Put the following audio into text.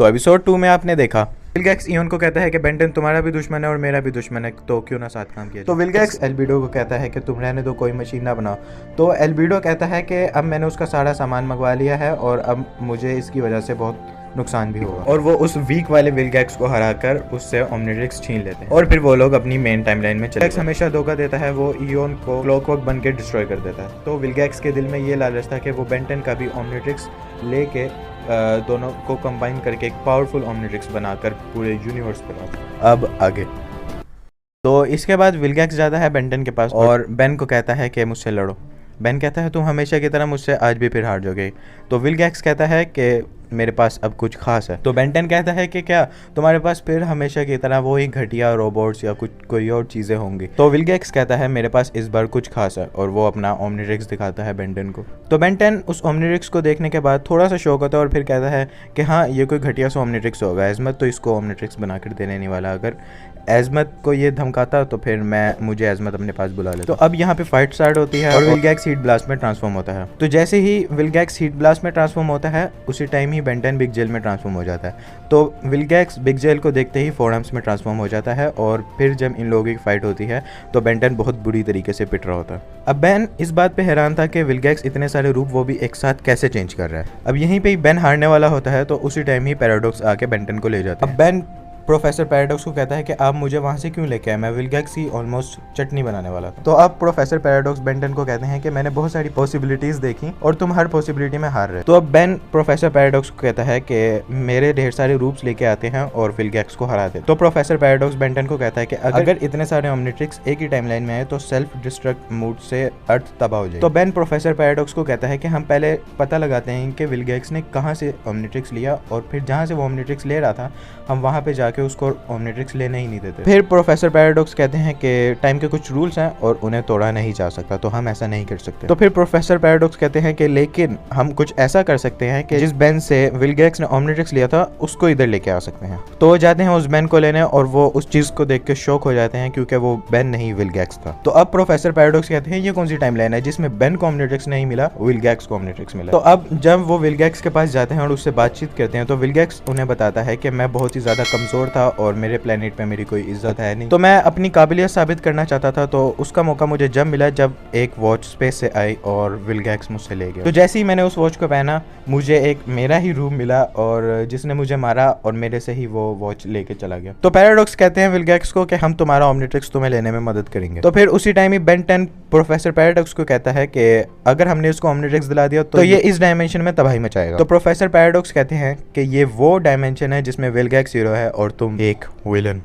तो एपिसोड 2 में आपने देखा विलगैक्स इयोन को कहता है कि बेंटन तुम्हारा भी दुश्मन है और मेरा भी दुश्मन है, तो क्यों ना साथ काम किया। तो विलगैक्स एल्बिडो को कहता है कि तुम रहने दो, कोई मशीन ना बनाओ। तो एल्बिडो कहता है कि अब मैंने उसका सारा सामान मंगवा लिया है और अब मुझे इसकी वजह से बहुत नुकसान भी होगा। और वो उस वीक वाले विलगैक्स को हराकर उससे ओमनिट्रिक्स छीन लेते हैं और फिर वो लोग अपनी मेन टाइमलाइन में चले। हमेशा धोखा देता है, वो इयोन को क्लॉकवर्क बन के डिस्ट्रॉय कर देता है। तो विलगैक्स के दिल में ये लालच था कि वो बेंटन का भी ओमनिट्रिक्स लेके दोनों को कंबाइन करके एक पावरफुल ओमनिट्रिक्स बनाकर पूरे यूनिवर्स पर। अब आगे तो इसके बाद विलगैक्स जाता है बेंटन के पास और बेन को कहता है कि मुझसे लड़ो। बेन कहता है तुम हमेशा की तरह मुझसे आज भी फिर हार जाओगे। तो विलगैक्स कहता है कि मेरे पास अब कुछ खास है। तो बेंटन कहता है कि क्या तुम्हारे पास फिर हमेशा की तरह वही घटिया रोबोट्स या कुछ कोई और चीज़ें होंगी। तो विलगैक्स कहता है मेरे पास इस बार कुछ खास है और वो अपना ओमनिट्रिक्स दिखाता है बेंटन को। तो बेंटन उस ओमनिट्रिक्स को देखने के बाद थोड़ा सा शौक होता है और फिर कहता है कि हाँ ये कोई घटिया सा ओमनिट्रिक्स होगा, एज़मत तो इसको ओमनिट्रिक्स बनाकर देने नहीं वाला। अगर एज़मत को ये धमकाता तो फिर मुझे एज़मत अपने पास बुला लेता। तो अब यहाँ पे फाइट स्टार्ट होती है और विलगैक्स हीट ब्लास्ट में ट्रांसफॉर्म होता है। तो जैसे ही विलगैक्स हीट ब्लास्ट में ट्रांसफॉर्म होता है उसी टाइम ही बेंटन बिग जेल में ट्रांसफॉर्म हो जाता है। तो विलगैक्स बिग जेल को देखते ही फोरआर्म्स में ट्रांसफॉर्म हो जाता है और फिर जब इन लोगों की फाइट होती है तो बेंटन बहुत बुरी तरीके से पिट रहा होता है। अब बेन इस बात पे हैरान था कि विलगैक्स इतने सारे रूप वो भी एक साथ कैसे चेंज कर रहा है। अब यहीं पे ही बेन हारने वाला होता है तो उसी टाइम ही पैराडॉक्स आके बेंटन को ले जाता है। अब बेन प्रोफेसर पैराडॉक्स को कहता है कि आप मुझे वहाँ से क्यों लेके आए, मैं विलगैक्स ही ऑलमोस्ट चटनी बनाने वाला था। तो अब प्रोफेसर पैराडॉक्स बेंटन को कहते हैं कि मैंने बहुत सारी पॉसिबिलिटीज देखी और तुम हर पॉसिबिलिटी में हार रहे। तो अब बेन प्रोफेसर पैराडॉक्स को कहता है कि मेरे ढेर सारे रूप्स लेके आते हैं और विलगैक्स को हरा दे। तो प्रोफेसर पैराडॉक्स बेंटन को कहता है कि अगर इतने सारे ओमनिट्रिक्स एक ही टाइमलाइन में आए तो सेल्फ डिस्ट्रक्ट मूड से अर्थ तबाह हो जाए। तो बेन प्रोफेसर पैराडॉक्स को कहता है कि हम पहले पता लगाते हैं कि विलगैक्स ने कहाँ से ओमनिट्रिक्स लिया और फिर जहाँ से वो ओमनिट्रिक्स ले रहा था हम वहाँ पे जाके उसको ओमनिट्रिक्स लेने ही नहीं देते। फिर प्रोफेसर पैराडॉक्स कहते हैं कि टाइम के कुछ रूल्स हैं और उन्हें तोड़ा नहीं जा सकता, तो हम ऐसा नहीं कर सकते। तो फिर प्रोफेसर पैराडॉक्स कहते हैं कि लेकिन हम कुछ ऐसा कर सकते हैं कि जिस बेन से विलगैक्स ने ओमनिट्रिक्स लिया था उसको इधर लेके आ सकते हैं। तो वो जाते हैं उस बेन को लेने और वो उस चीज को देख के शॉक हो जाते हैं क्योंकि वो बेन नहीं विलगैक्स था। तो अब प्रोफेसर पैराडॉक्स कहते हैं ये कौन सी टाइमलाइन है जिसमें बेन को ओमनिट्रिक्स नहीं मिला, विलगैक्स को ओमनिट्रिक्स मिला। तो अब जब वो विलगैक्स के पास जाते हैं और उससे बातचीत करते हैं तो विलगैक्स उन्हें बताता है कि मैं बहुत ही ज्यादा कमजोर था और मेरे प्लेनेट पे मेरी कोई इज्जत है नहीं, तो मैं अपनी काबिलियत साबित करना चाहता था। तो उसका मौका मुझे जब मिला जब एक वॉच स्पेस से आई और विलगैक्स मुझसे ले गया। तो जैसे ही मैंने उस वॉच को पहना मुझे एक मेरा ही रूम मिला और जिसने मुझे मारा और मेरे से ही वो वॉच लेके चला गया। तो पैराडॉक्स कहते हैं विलगैक्स को कि हम तुम्हारा ओमनिट्रिक्स तुम्हें लेने में मदद करेंगे। तो फिर उसी टाइम ही बेंटन प्रोफेसर पैराडॉक्स को कहता है कि अगर हमने उसको ओमनिट्रिक्स दिला दिया तो ये इस डायमेंशन में तबाही मचाएगा। तो प्रोफेसर पैराडॉक्स कहते हैं कि ये वो डायमेंशन है जिसमें विलगैक्स हीरो है और तुम एक विलन।